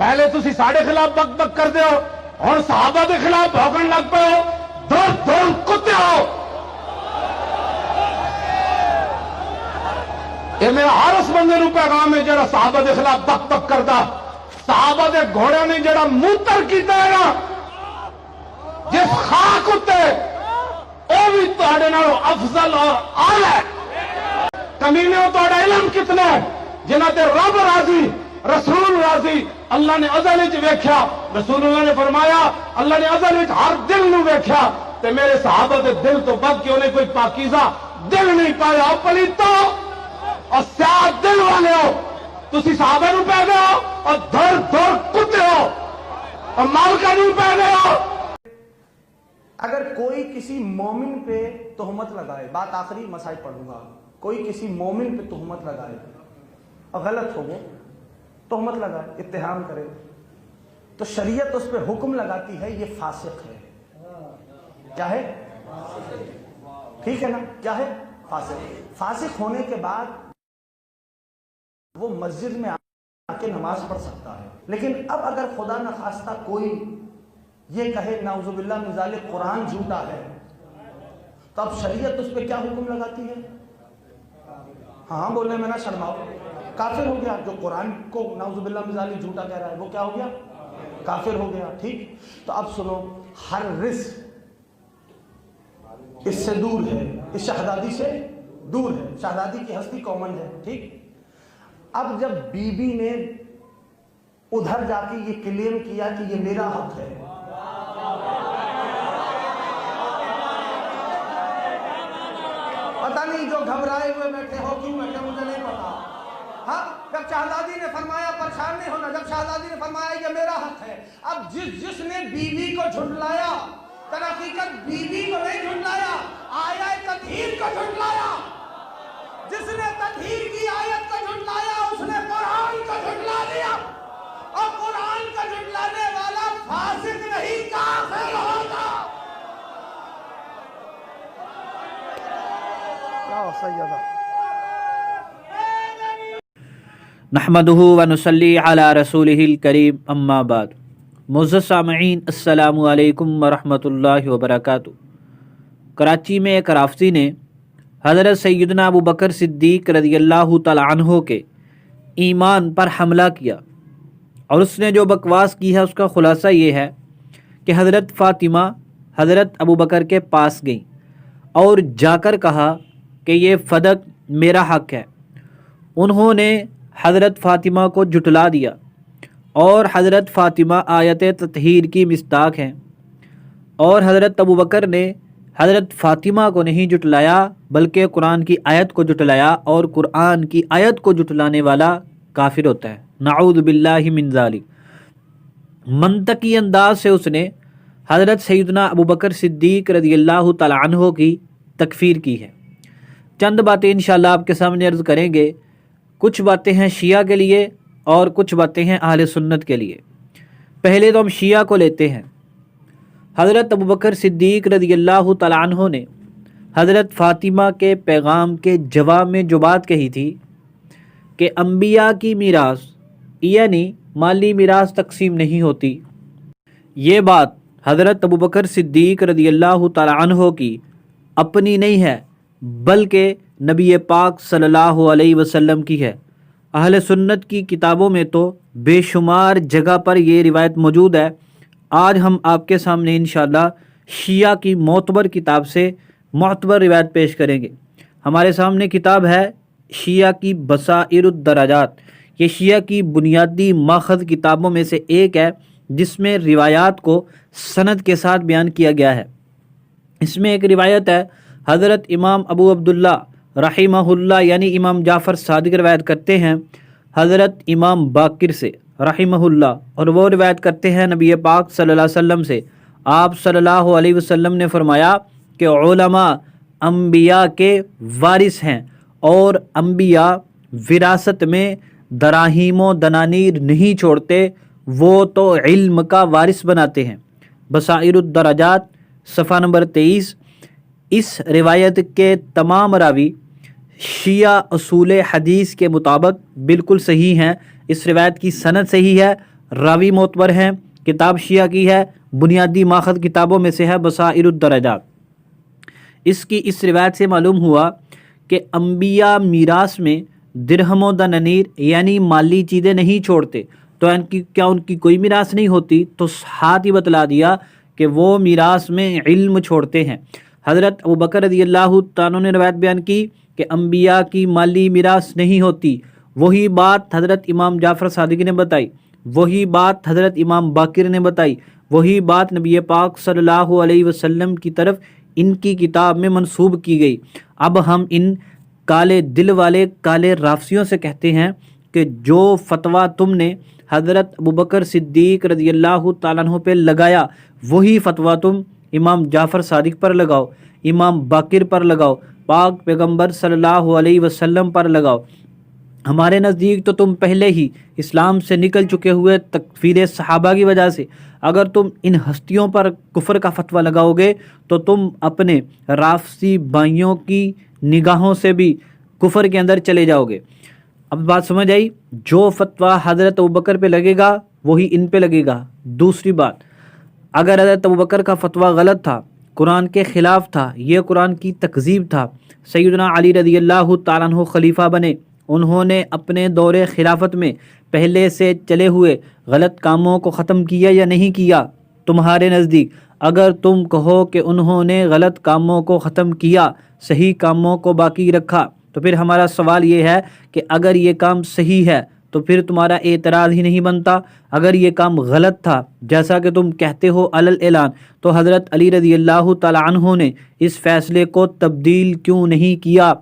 پہلے تسی ساڑے خلاف بک بک کر دے ہو، ہن صحابہ دے خلاف بھوکن لگ پے ہو، دور کتے ہو۔ یہ میرا ہر اس بندے نو پیغام ہے جڑا صحابہ دے خلاف بک بک کردا، صحابہ دے گھوڑے نے جڑا موتر کیتا ہے نا جس خاک اتے، وہ بھی تہاڈے نالوں افضل اور اعلی ہے۔ کمینیوں تہاڈا علم کتنا ہے جنہاں تے رب راضی، رسول راضی۔ اللہ نے ازل وچ ویکھیا، رسول اللہ نے فرمایا اللہ نے ازل وچ ہر دل نو ویکھیا تے میرے صحابہ دے دل تو بد کے انہیں کوئی پاکیزہ دل نہیں پایا۔ پلیتو اور سیاہ دل والے ہو، تسی صحابہ نو پہ گئے ہو اور دھر کتے ہو اور مالکہ نو پہ گئے ہو۔ اگر کوئی کسی مومن پہ تہمت لگائے، بات آخری مسائل پڑھوں گا، کوئی کسی مومن پہ تہمت لگائے اور غلط ہو وہ تہمت لگائے، اتہام کرے، تو شریعت اس پہ حکم لگاتی ہے یہ فاسق ہے۔ کیا ہے؟ ٹھیک ہے نا؟ کیا ہے؟ فاسق۔ فاسق ہونے کے بعد وہ مسجد میں آ کے نماز پڑھ سکتا ہے، لیکن اب اگر خدا نخواستہ کوئی یہ کہے نعوذ باللہ من ذالک قرآن جھوٹا ہے، تو اب شریعت اس پہ کیا حکم لگاتی ہے؟ ہاں بولنے میں نہ شرماؤ، کافر ہو گیا۔ جو قرآن کو نعوذ باللہ من ذالک جھوٹا کہہ رہا ہے وہ کیا ہو گیا؟ کافر ہو گیا۔ ٹھیک، تو اب سنو، ہر رزق اس سے دور ہے، اس شہزادی سے دور ہے، شہزادی کی ہستی کامن ہے۔ ٹھیک، اب جب بی بی نے ادھر جا کے یہ کلیم کیا کہ یہ میرا حق ہے، پتہ نہیں جو گھبرائے ہوئے بیٹھے ہو کیوں بیٹھے مجھے نہیں پتا۔ ہاں، جب شہزادی نے فرمایا پریشان نہیں ہونا، جب شہزادی نے فرمایا یہ میرا حق ہے، اب جس نے بیوی کو جھٹلایا، در حقیقت بیوی کو نہیں جھٹلایا، آیت تطہیر کو جھٹلایا۔ جس نے تطہیر کی آیت کو جھٹلایا اس نے قرآن کو جھٹلا دیا، اور قرآن کو جھٹلانے والا فاسق نہیں کافر ہوگا۔ نحمدہ ونصلی علی رسولہ الکریم، اما بعد۔ معزز سامعین، السلام علیکم ورحمۃ اللہ وبرکاتہ۔ کراچی میں ایک رافضی نے حضرت سیدنا ابو بکر صدیق رضی اللہ تعالی عنہ کے ایمان پر حملہ کیا، اور اس نے جو بکواس کی ہے اس کا خلاصہ یہ ہے کہ حضرت فاطمہ حضرت ابو بکر کے پاس گئیں اور جا کر کہا کہ یہ فدق میرا حق ہے۔ انہوں نے حضرت فاطمہ کو جھٹلا دیا، اور حضرت فاطمہ آیت تطہیر کی مصداق ہیں، اور حضرت ابو بکر نے حضرت فاطمہ کو نہیں جھٹلایا بلکہ قرآن کی آیت کو جھٹلایا، اور قرآن کی آیت کو جھٹلانے والا کافر ہوتا ہے، نعوذ باللہ من ذالک۔ منطقی انداز سے اس نے حضرت سیدنا ابو بکر صدیق رضی اللہ تعالی عنہ کی تکفیر کی ہے۔ چند باتیں انشاءاللہ آپ کے سامنے عرض کریں گے، کچھ باتیں ہیں شیعہ کے لیے اور کچھ باتیں ہیں اہل سنت کے لیے۔ پہلے تو ہم شیعہ کو لیتے ہیں۔ حضرت ابو بکر صدیق رضی اللہ تعالی عنہ نے حضرت فاطمہ کے پیغام کے جواب میں جو بات کہی تھی کہ انبیاء کی میراث یعنی مالی میراث تقسیم نہیں ہوتی، یہ بات حضرت ابو بکر صدیق رضی اللہ تعالی عنہ کی اپنی نہیں ہے بلکہ نبی پاک صلی اللہ علیہ وسلم کی ہے۔ اہل سنت کی کتابوں میں تو بے شمار جگہ پر یہ روایت موجود ہے۔ آج ہم آپ کے سامنے انشاءاللہ شیعہ کی معتبر کتاب سے معتبر روایت پیش کریں گے۔ ہمارے سامنے کتاب ہے شیعہ کی بصائر الدرجات۔ یہ شیعہ کی بنیادی ماخذ کتابوں میں سے ایک ہے جس میں روایات کو سند کے ساتھ بیان کیا گیا ہے۔ اس میں ایک روایت ہے، حضرت امام ابو عبداللہ رحمہ اللہ یعنی امام جعفر صادق روایت کرتے ہیں حضرت امام باقر سے رحمہ اللہ، اور وہ روایت کرتے ہیں نبی پاک صلی اللہ علیہ وسلم سے۔ آپ صلی اللہ علیہ وسلم نے فرمایا کہ علماء انبیاء کے وارث ہیں، اور انبیاء وراثت میں دراہیم و دنانیر نہیں چھوڑتے، وہ تو علم کا وارث بناتے ہیں۔ بصائر الدرجات صفحہ نمبر 23۔ اس روایت کے تمام راوی شیعہ اصول حدیث کے مطابق بالکل صحیح ہیں۔ اس روایت کی سند صحیح ہے، راوی معتبر ہیں، کتاب شیعہ کی ہے، بنیادی ماخذ کتابوں میں سے ہے بصائر الدرجات۔ اس کی اس روایت سے معلوم ہوا کہ انبیاء میراث میں درہم و دنانیر یعنی مالی چیزیں نہیں چھوڑتے، تو کیا ان کی کوئی میراث نہیں ہوتی؟ تو ساتھ ہی بتلا دیا کہ وہ میراث میں علم چھوڑتے ہیں۔ حضرت ابوبکر رضی اللہ تعالیٰ نے روایت بیان کی کہ انبیاء کی مالی میراث نہیں ہوتی۔ وہی بات حضرت امام جعفر صادق نے بتائی، وہی بات حضرت امام باقر نے بتائی، وہی بات نبی پاک صلی اللہ علیہ وسلم کی طرف ان کی کتاب میں منسوب کی گئی۔ اب ہم ان کالے دل والے کالے رافضیوں سے کہتے ہیں کہ جو فتویٰ تم نے حضرت ابوبکر صدیق رضی اللہ تعالیٰ عنہ پہ لگایا، وہی فتویٰ تم امام جعفر صادق پر لگاؤ، امام باقر پر لگاؤ، پاک پیغمبر صلی اللہ علیہ وسلم پر لگاؤ۔ ہمارے نزدیک تو تم پہلے ہی اسلام سے نکل چکے ہوئے تکفیر صحابہ کی وجہ سے، اگر تم ان ہستیوں پر کفر کا فتویٰ لگاؤ گے تو تم اپنے رافضی بھائیوں کی نگاہوں سے بھی کفر کے اندر چلے جاؤ گے۔ اب بات سمجھ آئی؟ جو فتویٰ حضرت ابوبکر پہ لگے گا وہی ان پہ لگے گا۔ دوسری بات، اگر حضرت ابوبکر کا فتویٰ غلط تھا، قرآن کے خلاف تھا، یہ قرآن کی تکذیب تھا، سیدنا علی رضی اللہ تعالیٰ عنہ خلیفہ بنے، انہوں نے اپنے دور خلافت میں پہلے سے چلے ہوئے غلط کاموں کو ختم کیا یا نہیں کیا؟ تمہارے نزدیک اگر تم کہو کہ انہوں نے غلط کاموں کو ختم کیا، صحیح کاموں کو باقی رکھا، تو پھر ہمارا سوال یہ ہے کہ اگر یہ کام صحیح ہے تو پھر تمہارا اعتراض ہی نہیں بنتا۔ اگر یہ کام غلط تھا جیسا کہ تم کہتے ہو علل اعلان، تو حضرت علی رضی اللہ تعالیٰ عنہ نے اس فیصلے کو تبدیل کیوں نہیں کیا؟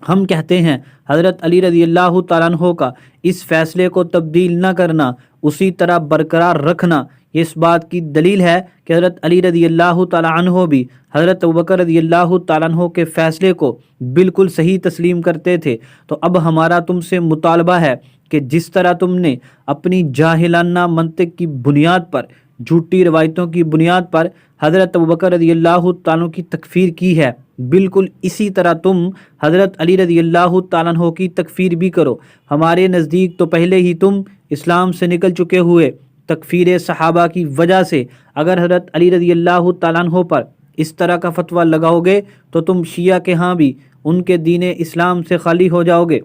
ہم کہتے ہیں حضرت علی رضی اللہ تعالیٰ عنہ کا اس فیصلے کو تبدیل نہ کرنا، اسی طرح برقرار رکھنا، یہ اس بات کی دلیل ہے کہ حضرت علی رضی اللہ تعالیٰ عنہ بھی حضرت ابوبکر رضی اللہ تعالیٰ عنہ کے فیصلے کو بالکل صحیح تسلیم کرتے تھے۔ تو اب ہمارا تم سے مطالبہ ہے کہ جس طرح تم نے اپنی جاہلانہ منطق کی بنیاد پر، جھوٹی روایتوں کی بنیاد پر حضرت ابوبکر رضی اللہ تعالیٰ عنہ کی تکفیر کی ہے، بالکل اسی طرح تم حضرت علی رضی اللہ تعالیٰ عنہ کی تکفیر بھی کرو۔ ہمارے نزدیک تو پہلے ہی تم اسلام سے نکل چکے ہوئے تکفیر صحابہ کی وجہ سے اگر حضرت علی رضی اللہ تعالیٰ عنہ پر اس طرح کا فتویٰ لگاؤ گے تو تم شیعہ کے ہاں بھی ان کے دین اسلام سے خالی ہو جاؤ گے۔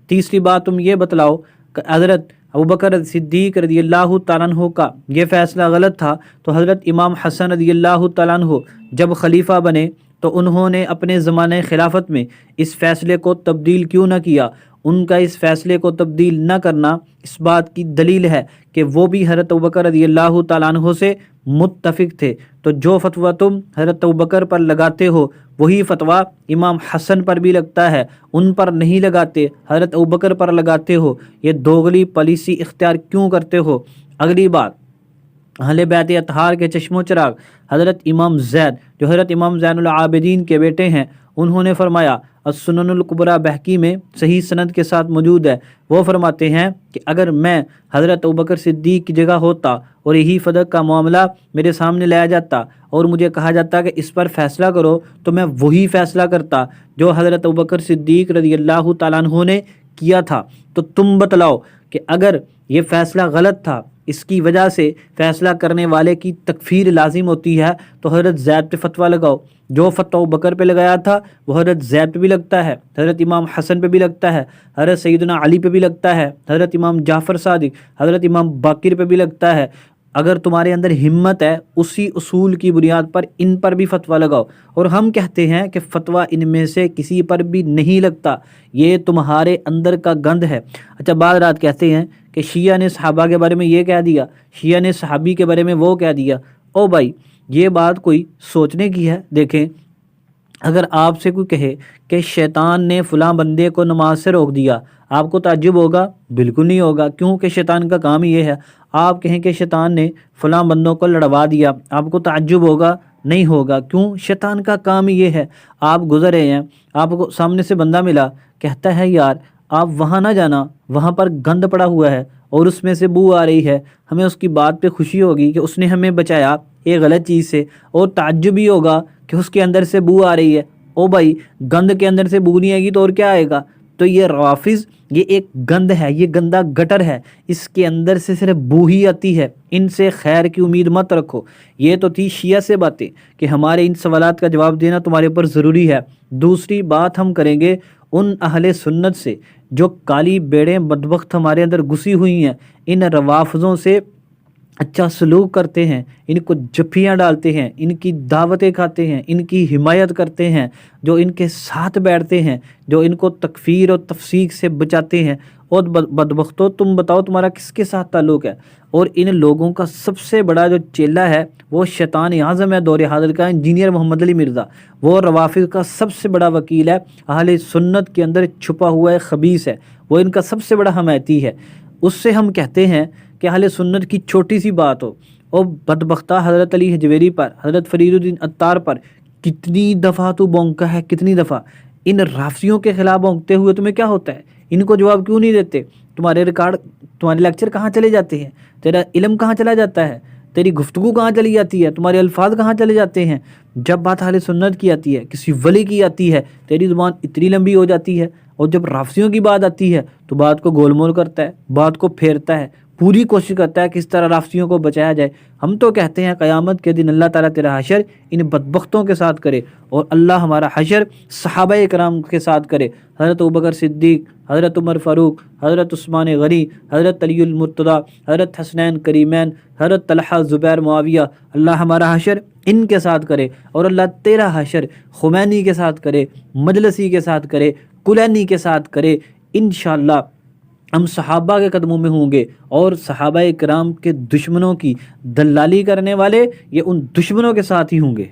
تیسری بات تم یہ بتلاؤ کہ حضرت ابوبکر صدیق رضی اللہ تعالیٰ عنہ کا یہ فیصلہ غلط تھا، تو حضرت امام حسن رضی اللہ تعالیٰ عنہ جب خلیفہ بنے تو انہوں نے اپنے زمانہ خلافت میں اس فیصلے کو تبدیل کیوں نہ کیا؟ ان کا اس فیصلے کو تبدیل نہ کرنا اس بات کی دلیل ہے کہ وہ بھی حضرت ابوبکر رضی اللہ تعالیٰ عنہ سے متفق تھے۔ تو جو فتویٰ تم حضرت ابوبکر پر لگاتے ہو وہی فتویٰ امام حسن پر بھی لگتا ہے، ان پر نہیں لگاتے، حضرت ابوبکر پر لگاتے ہو۔ یہ دوغلی پالیسی اختیار کیوں کرتے ہو؟ اگلی بات، اہل بیت اطہار کے چشم و چراغ حضرت امام زید جو حضرت امام زین العابدین کے بیٹے ہیں، انہوں نے فرمایا، السنن الکبریٰ بہقی میں صحیح سند کے ساتھ موجود ہے، وہ فرماتے ہیں کہ اگر میں حضرت ابوبکر صدیق کی جگہ ہوتا اور یہی فدق کا معاملہ میرے سامنے لایا جاتا اور مجھے کہا جاتا کہ اس پر فیصلہ کرو، تو میں وہی فیصلہ کرتا جو حضرت ابوبکر صدیق رضی اللہ تعالیٰ عنہ نے کیا تھا۔ تو تم بتلاؤ کہ اگر یہ فیصلہ غلط تھا، اس کی وجہ سے فیصلہ کرنے والے کی تکفیر لازم ہوتی ہے، تو حضرت زید پہ فتویٰ لگاؤ۔ جو فتویٰ ابوبکر پہ لگایا تھا وہ حضرت زید پہ بھی لگتا ہے، حضرت امام حسن پہ بھی لگتا ہے، حضرت سیدنا علی پہ بھی لگتا ہے، حضرت امام جعفر صادق، حضرت امام باقر پہ بھی لگتا ہے۔ اگر تمہارے اندر ہمت ہے اسی اصول کی بنیاد پر ان پر بھی فتویٰ لگاؤ۔ اور ہم کہتے ہیں کہ فتویٰ ان میں سے کسی پر بھی نہیں لگتا، یہ تمہارے اندر کا گند ہے۔ اچھا، بعض رات کہتے ہیں کہ شیعہ نے صحابہ کے بارے میں یہ کہہ دیا، شیعہ نے صحابی کے بارے میں وہ کہہ دیا۔ او بھائی، یہ بات کوئی سوچنے کی ہے؟ دیکھیں، اگر آپ سے کوئی کہے کہ شیطان نے فلاں بندے کو نماز سے روک دیا، آپ کو تعجب ہوگا؟ بالکل نہیں ہوگا، کیونکہ شیطان کا کام یہ ہے۔ آپ کہیں کہ شیطان نے فلاں بندوں کو لڑوا دیا، آپ کو تعجب ہوگا؟ نہیں ہوگا، کیوں؟ شیطان کا کام یہ ہے۔ آپ گزر رہے ہیں، آپ کو سامنے سے بندہ ملا، کہتا ہے یار آپ وہاں نہ جانا، وہاں پر گند پڑا ہوا ہے اور اس میں سے بو آ رہی ہے، ہمیں اس کی بات پہ خوشی ہوگی کہ اس نے ہمیں بچایا ایک غلط چیز سے، اور تعجب بھی ہوگا کہ اس کے اندر سے بو آ رہی ہے۔ او بھائی، گند کے اندر سے بو نہیں آئے گی تو اور کیا آئے گا؟ تو یہ رافض یہ ایک گند ہے، یہ گندا گٹر ہے، اس کے اندر سے صرف بو ہی آتی ہے، ان سے خیر کی امید مت رکھو۔ یہ تو تھی شیعہ سے باتیں کہ ہمارے ان سوالات کا جواب دینا تمہارے اوپر ضروری ہے۔ دوسری بات ہم کریں گے ان اہل سنت سے جو کالی بیڑیں بدبخت ہمارے اندر گھسی ہوئی ہیں، ان روافضوں سے اچھا سلوک کرتے ہیں، ان کو جفیاں ڈالتے ہیں، ان کی دعوتیں کھاتے ہیں، ان کی حمایت کرتے ہیں، جو ان کے ساتھ بیٹھتے ہیں، جو ان کو تکفیر اور تفسیق سے بچاتے ہیں۔ اور بدبختو تم بتاؤ تمہارا کس کے ساتھ تعلق ہے؟ اور ان لوگوں کا سب سے بڑا جو چیلا ہے وہ شیطان اعظم ہے دور حاضر کا، انجینئر محمد علی مرزا، وہ روافض کا سب سے بڑا وکیل ہے، اہل سنت کے اندر چھپا ہوا ہے، خبیث ہے، وہ ان کا سب سے بڑا حمایتی ہے۔ اس سے ہم کہتے ہیں کہ اہل سنت کی چھوٹی سی بات ہو اور بدبختہ حضرت علی حجویری پر، حضرت فرید الدین عطار پر کتنی دفعہ تو بونکا ہے، کتنی دفعہ ان رافضیوں کے خلاف بونکتے ہوئے تمہیں کیا ہوتا ہے؟ ان کو جواب کیوں نہیں دیتے؟ تمہارے ریکارڈ، تمہارے لیکچر کہاں چلے جاتے ہیں؟ تیرا علم کہاں چلا جاتا ہے؟ تیری گفتگو کہاں چلی جاتی ہے؟ تمہارے الفاظ کہاں چلے جاتے ہیں؟ جب بات اہل سنت کی آتی ہے، کسی ولی کی آتی ہے، تیری زبان اتنی لمبی ہو جاتی ہے، اور جب رافضیوں کی بات آتی ہے تو بات کو گول مول کرتا ہے، بات کو پھیرتا ہے، پوری کوشش کرتا ہے کس طرح رافضیوں کو بچایا جائے۔ ہم تو کہتے ہیں قیامت کے دن اللہ تعالیٰ تیرا حشر ان بدبختوں کے ساتھ کرے، اور اللہ ہمارا حشر صحابہ کرام کے ساتھ کرے، حضرت ابوبکر صدیق، حضرت عمر فاروق، حضرت عثمان غنی، حضرت علی المرتضیٰ، حضرت حسنین کریمین، حضرت طلحہ زبیر معاویہ، اللہ ہمارا حشر ان کے ساتھ کرے، اور اللہ تیرا حشر خمینی کے ساتھ کرے، مجلسی کے ساتھ کرے، کلینی کے ساتھ کرے۔ انشاءاللہ ہم صحابہ کے قدموں میں ہوں گے، اور صحابہ کرام کے دشمنوں کی دلالی کرنے والے یہ ان دشمنوں کے ساتھ ہی ہوں گے۔